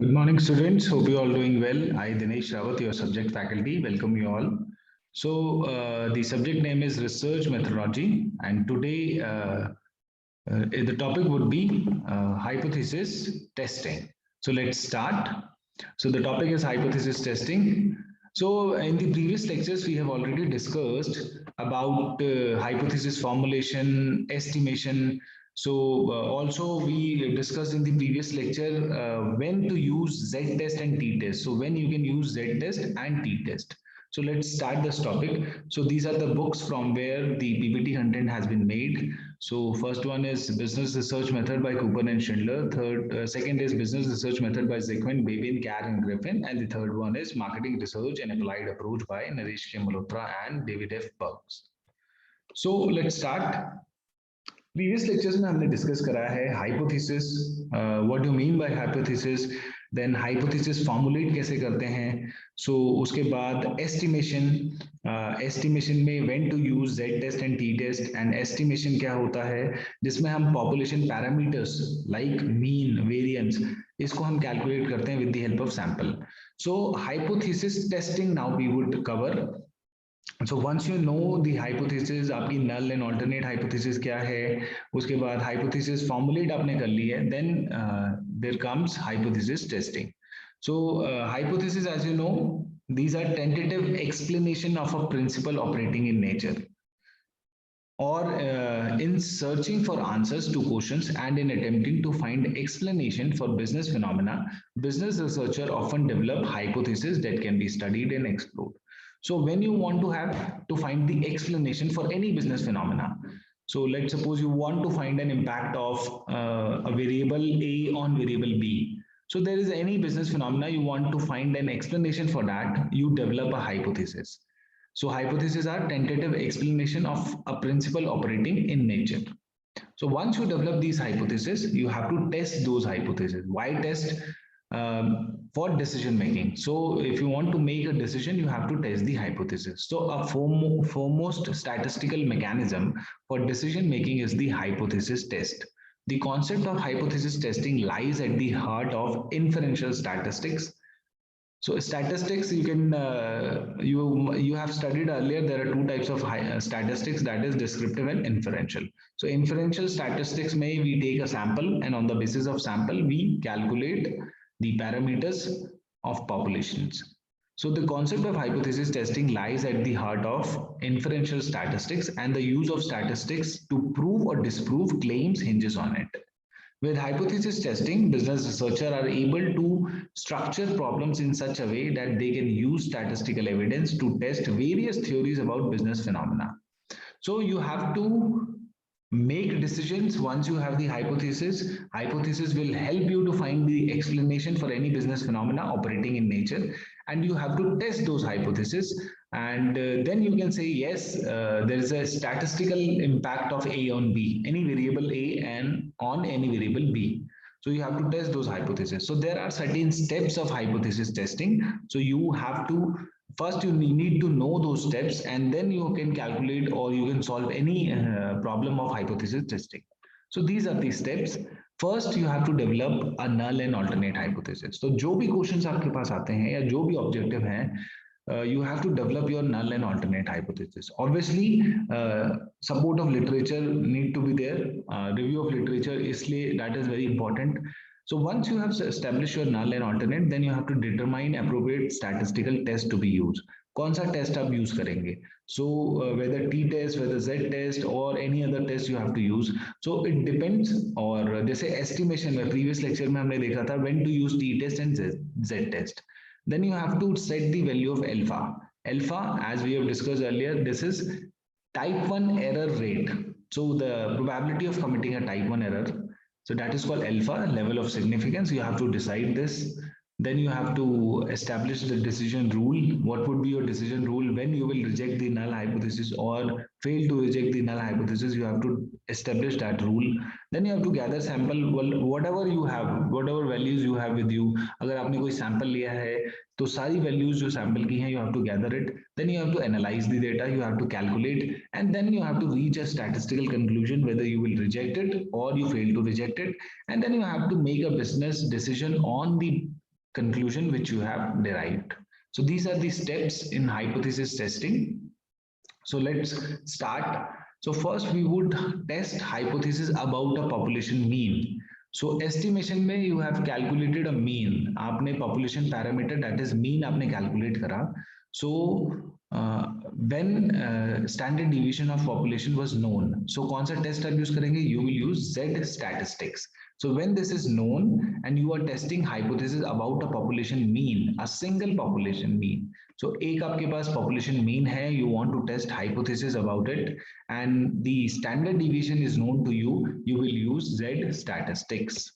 Good morning, students. Hope you all doing well. I, Dinesh Rawat, your subject faculty, welcome you all. So, the subject name is research methodology, and today the topic would be hypothesis testing. So, let's start. So, the topic is hypothesis testing. So, in the previous lectures, we have already discussed about hypothesis formulation, estimation. So, also we discussed in the previous lecture when to use Z test and T test. So, when you can use Z test and T test. So let's start this topic. So these are the books from where the PPT content has been made. So first one is Business Research Method by Cooper and Schindler. Second is Business Research Method by Zickman, Babin, Carr, and Griffin. And the third one is Marketing Research and Applied Approach by Naresh K. Malhotra and David F. Burks. So let's start. Previous lectures में हमने discuss करा है hypothesis, what you mean by hypothesis, then hypothesis formulate कैसे करते हैं, so उसके बाद estimation, estimation में when to use Z test and T test, and estimation क्या होता है जिसमें हम population parameters like mean, variance, इसको हम कैलकुलेट करते हैं with the help of sample. So hypothesis testing now we would cover. So once you know the hypothesis, आपकी null and alternate hypothesis क्या है, उसके बाद hypothesis formulate आपने कर ली है, then there comes hypothesis testing. So hypothesis, as you know, these are tentative explanation of a principle operating in nature, or in searching for answers to questions and in attempting to find explanation for business phenomena, business researcher often develop hypotheses that can be studied and explored. So when you want to have to find the explanation for any business phenomena, so let's suppose you want to find an impact of a variable A on variable B. So there is any business phenomena, you want to find an explanation for that, you develop a hypothesis. So hypotheses are tentative explanation of a principle operating in nature. So once you develop these hypotheses, you have to test those hypotheses. Why test? For decision making. So if you want to make a decision, you have to test the hypothesis. So a foremost statistical mechanism for decision making is the hypothesis test. The concept of hypothesis testing lies at the heart of inferential statistics. So statistics, you can you have studied earlier. There are two types of statistics, that is descriptive and inferential. So inferential statistics may we take a sample, and on the basis of sample we calculate the parameters of populations. So the concept of hypothesis testing lies at the heart of inferential statistics, and the use of statistics to prove or disprove claims hinges on it. With hypothesis testing, business researchers are able to structure problems in such a way that they can use statistical evidence to test various theories about business phenomena. So you have to make decisions once you have the hypothesis. Hypothesis will help you to find the explanation for any business phenomena operating in nature, and you have to test those hypotheses, and then you can say yes, there is a statistical impact of A on B, any variable A and on any variable B. So you have to test those hypotheses. So there are certain steps of hypothesis testing. So you have to first you need to know those steps, and then you can calculate or you can solve any problem of hypothesis testing. So these are the steps. First you have to develop a null and alternate hypothesis. So जो भी questions आपके पास आते हैं या जो भी objective हैं, you have to develop your null and alternate hypothesis. Obviously support of literature need to be there, review of literature, इसलिए that is very important. So once you have established your null and alternate, then you have to determine appropriate statistical test to be used. कौन सा test आप use करेंगे? So whether T test, whether Z test or any other test you have to use. So it depends. और जैसे estimation में previous lecture में हमने देखा था when to use T test and Z test. Then you have to set the value of alpha. Alpha, as we have discussed earlier, this is type 1 error rate. So the probability of committing a type 1 error, so that is called alpha, level of significance. You have to decide this. Then you have to establish the decision rule. What would be your decision rule when you will reject the null hypothesis or fail to reject the null hypothesis? You have to establish that rule. Then you have to gather sample, whatever you have, whatever values you have with you. अगर आपने कोई sample लिया है तो सारी values जो sample की हैं, you have to gather it. Then you have to analyze the data, you have to calculate, and then you have to reach a statistical conclusion whether you will reject it or you fail to reject it. And then you have to make a business decision on the conclusion which you have derived. So these are the steps in hypothesis testing. So let's start. So first we would test hypothesis about a population mean. So estimation में you have calculated a mean. आपने population parameter that is mean आपने calculate करा. So when standard deviation of population was known, so कौन सा test आप use करेंगे? You will use Z statistics. So when this is known and you are testing hypothesis about a population mean, a single population mean. So एक आपके पास population mean है, you want to test hypothesis about it, and the standard deviation is known to you, you will use Z statistics.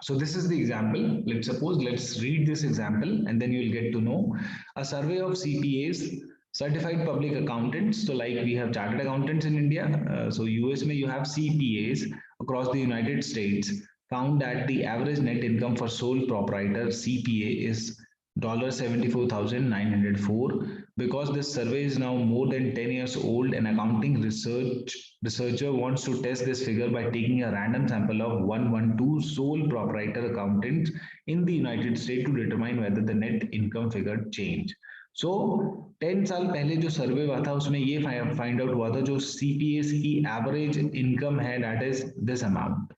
So this is the example. Let's read this example and then you'll get to know. A survey of CPAs, certified public accountants. So like we have chartered accountants in India. So US may you have CPAs across the United States, found that the average net income for sole proprietor CPA is $74,904. Because this survey is now more than 10 years old, an accounting researcher wants to test this figure by taking a random sample of 112 sole proprietor accountants in the United States to determine whether the net income figure change. So 10 साल पहले जो सर्वे हुआ था उसमें ये find out हुआ था जो CPAs की एवरेज इनकम है that is this amount.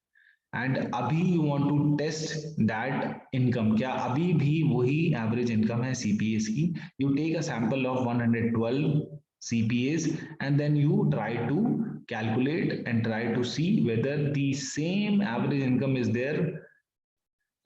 And अभी you want to test that income, क्या अभी भी वही एवरेज इनकम है CPAs की? You take a sample of 112 CPAs and then you try to calculate and try to see whether the same average income is there.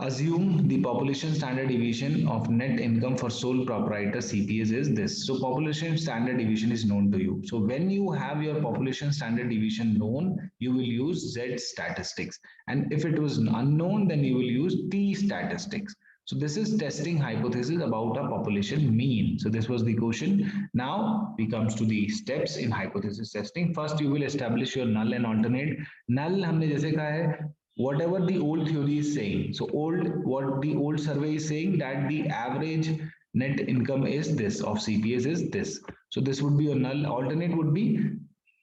Assume the population standard deviation of net income for sole proprietor CPAs is this. So population standard deviation is known to you. So when you have your population standard deviation known, you will use Z statistics. And if it was unknown, then you will use T statistics. So this is testing hypothesis about a population mean. So this was the question. Now we comes to the steps in hypothesis testing. First, you will establish your null and alternate. Null हमने जैसे कहा है, whatever the old theory is saying. So what the old survey is saying that the average net income is this of CPAs is this. So this would be your null. Alternate would be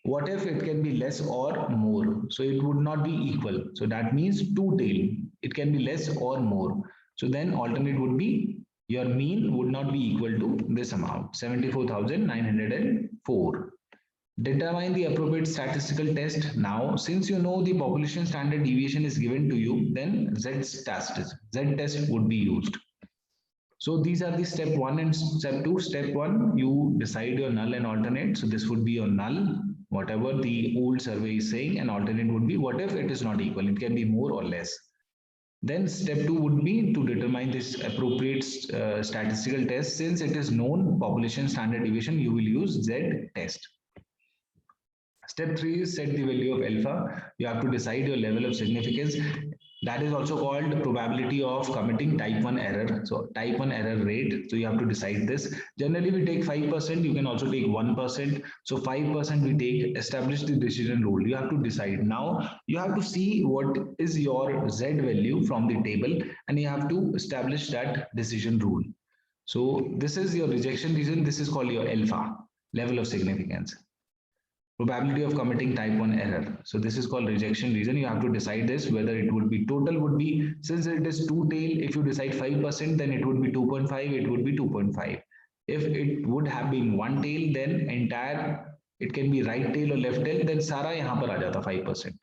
what if it can be less or more. So it would not be equal. So that means two tail. It can be less or more. So then alternate would be your mean would not be equal to this amount, 74,904. Determine the appropriate statistical test. Now, since you know the population standard deviation is given to you, then Z test would be used. So these are the step 1 and step 2. Step 1, you decide your null and alternate. So this would be your null, whatever the old survey is saying, and alternate would be what if it is not equal. It can be more or less. Then step 2 would be to determine this appropriate statistical test. Since it is known population standard deviation, you will use Z test. Step 3 is set the value of alpha. You have to decide your level of significance. That is also called probability of committing type 1 error. So type 1 error rate. So you have to decide this. Generally we take 5%. You can also take 1%. So 5% we take, establish the decision rule. You have to decide. Now you have to see what is your Z value from the table and you have to establish that decision rule. So this is your rejection reason. This is called your alpha, level of significance. Probability of committing type 1 error. So this is called rejection reason. You have to decide this whether it would be total would be, since it is two tail, if you decide 5%, then it would be 2.5, it would be 2.5. If it would have been one tail, then entire, it can be right tail or left tail, then सारा यहाँ पर आ जाता 5%.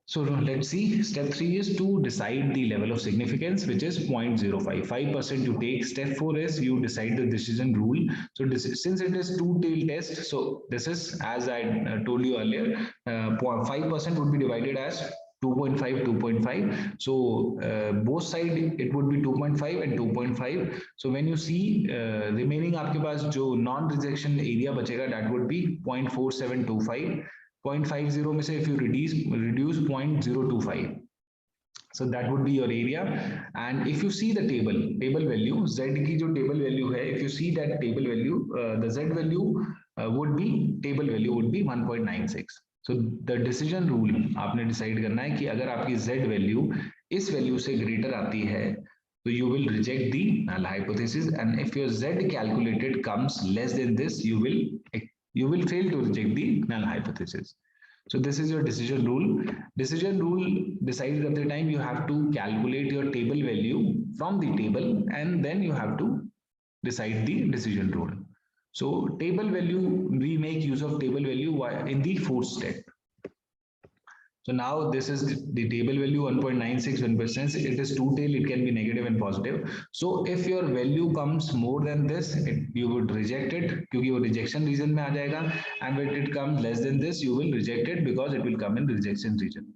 So let's see, step 3 is to decide the level of significance, which is 0.05. 5% you take. Step 4 is you decide the decision rule. So since it is two-tail test, so this is, as I told you earlier, 5% would be divided as 2.5, 2.5. So both side it would be 2.5 and 2.5. So when you see remaining आपके पास जो non-rejection area बचेगा, that would be 0.4725. 0.50 में से if you reduce 0.025, so that would be your area. And if you see the table value, Z की जो table value है, if you see that table value, the Z value would be, table value would be 1.96. So the decision rule आपने decide करना है कि अगर आपकी Z value इस value से greater आती है, so you will reject the null hypothesis, and if your Z calculated comes less than this, you will fail to reject the null hypothesis. So this is your decision rule. Decision rule decides at the time you have to calculate your table value from the table, and then you have to decide the decision rule. So table value, we make use of table value in the fourth step. So now this is the table value 1.96, 1%. It is two-tailed, it can be negative and positive. So if your value comes more than this, you would reject it क्योंकि वो rejection region में आ जाएगा. And when it comes less than this, you will reject it because it will come in rejection region.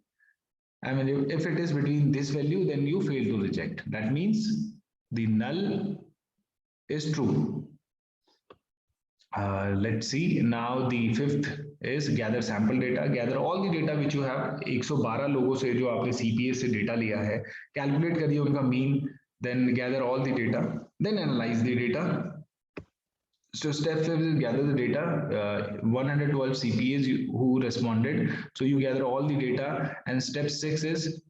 I mean, if it is between this value, then you fail to reject. That means the null is true. Let's see. Now the fifth is gather sample data. Gather all the data which you have. 112 लोगों से जो आपने CPA से data लिया है, calculate करिए उनका mean. Then gather all the data. Then analyze the data. So step 5 is gather the data. 112 CPAs who responded. So you gather all the data. And step 6 is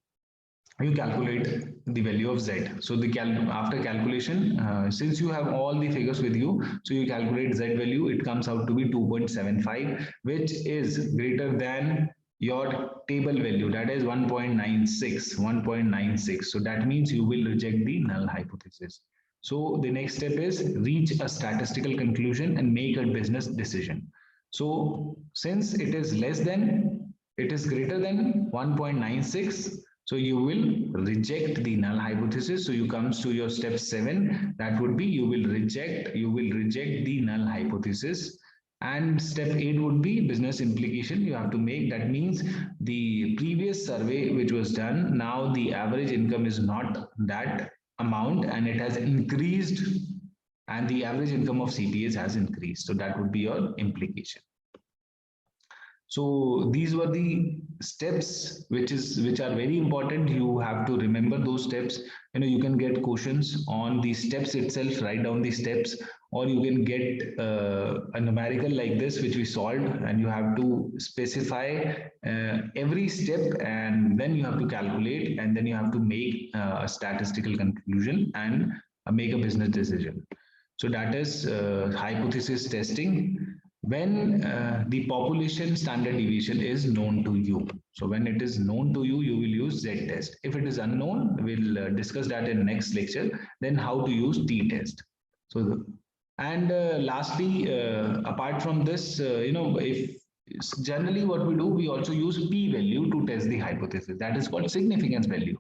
you calculate the value of Z. So the after calculation, since you have all the figures with you, so you calculate Z value, it comes out to be 2.75, which is greater than your table value, that is 1.96. So that means you will reject the null hypothesis. So the next step is reach a statistical conclusion and make a business decision. So since it is greater than 1.96, so you will reject the null hypothesis. So you comes to your step 7. That would be you will reject the null hypothesis. And step 8 would be business implication you have to make. That means the previous survey which was done, now the average income is not that amount and it has increased, and the average income of CPAs has increased. So that would be your implication. So these were the steps which are very important. You have to remember those steps. You can get questions on the steps itself, write down the steps, or you can get a numerical like this which we solved, and you have to specify every step, and then you have to calculate, and then you have to make a statistical conclusion and make a business decision. So that is hypothesis testing. When the population standard deviation is known to you. So when it is known to you, you will use Z-test. If it is unknown, we'll discuss that in next lecture. Then how to use T-test. So, and lastly, apart from this, if generally what we do, we also use p-value to test the hypothesis. That is called significance value.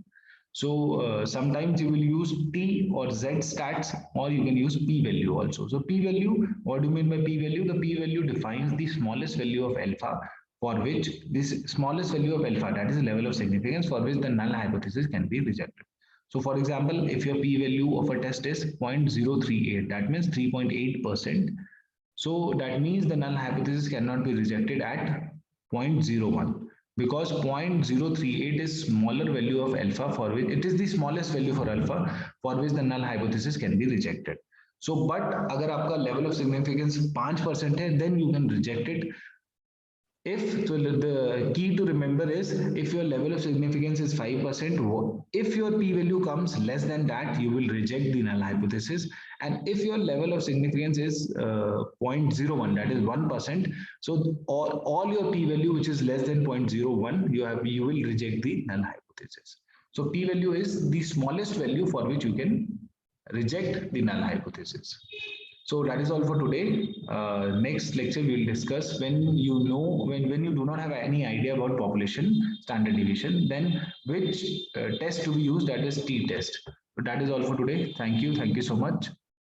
So sometimes you will use T or Z stats, or you can use p-value also. So p-value, what do you mean by p-value? The p-value defines the smallest value of alpha for which this smallest value of alpha, that is the level of significance for which the null hypothesis can be rejected. So for example, if your p-value of a test is 0.038, that means 3.8%. So that means the null hypothesis cannot be rejected at 0.01. Because 0.038 is smaller value of alpha for which it is the smallest value for alpha for which the null hypothesis can be rejected. So, but agar aapka level of significance 5% hai, then you can reject it. If so, the key to remember is if your level of significance is 5%, if your p-value comes less than that, you will reject the null hypothesis. And if your level of significance is 0.01, that is 1%, so all your p-value which is less than 0.01, you will reject the null hypothesis. So p-value is the smallest value for which you can reject the null hypothesis. So that is all for today. Next lecture we will discuss when you do not have any idea about population standard deviation, then which test to be used, that is T-test. So that is all for today. Thank you so much.